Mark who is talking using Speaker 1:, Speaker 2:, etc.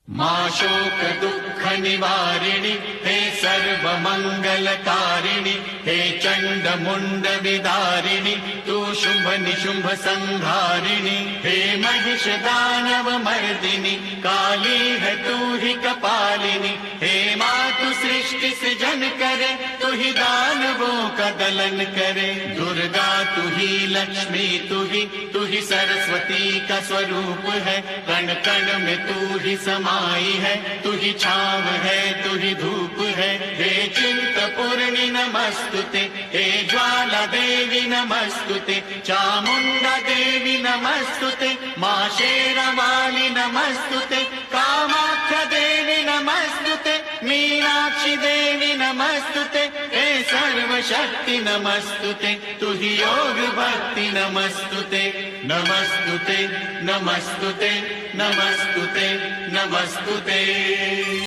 Speaker 1: मां शोक दुःख निवारिणि हे सर्व मंगलकारिणि हे चंड मुंड विदारिणि तू शुंभ निशुंभ संहारिणि हे महिष दानव मर्दिनि काली है तू ही कपालिनी हे मातु सृष्टि सृजन करे तू ही दानवों का दलन करे दुर्गा तू ही लक्ष्मी तू ही सरस्वती का स्वरूप है कण कण में तू ही समाई है तू ही छाव है तू ही धूप है हे चिंतपूर्णि नमस्तुते हे ज्वाला देवी नमस्तुते चामुंडा देवी नमस्तुते मां शेरावाली नमस्तुते कामाख्या देवी नमस्तुते मीनाक्षी देवी नमस्तुते हे सर्वशक्ति नमस्तुते तू ही योग भक्ति नमस्तुते नमस्तुते नमस्तुते नमस्तुते नमस्तुते।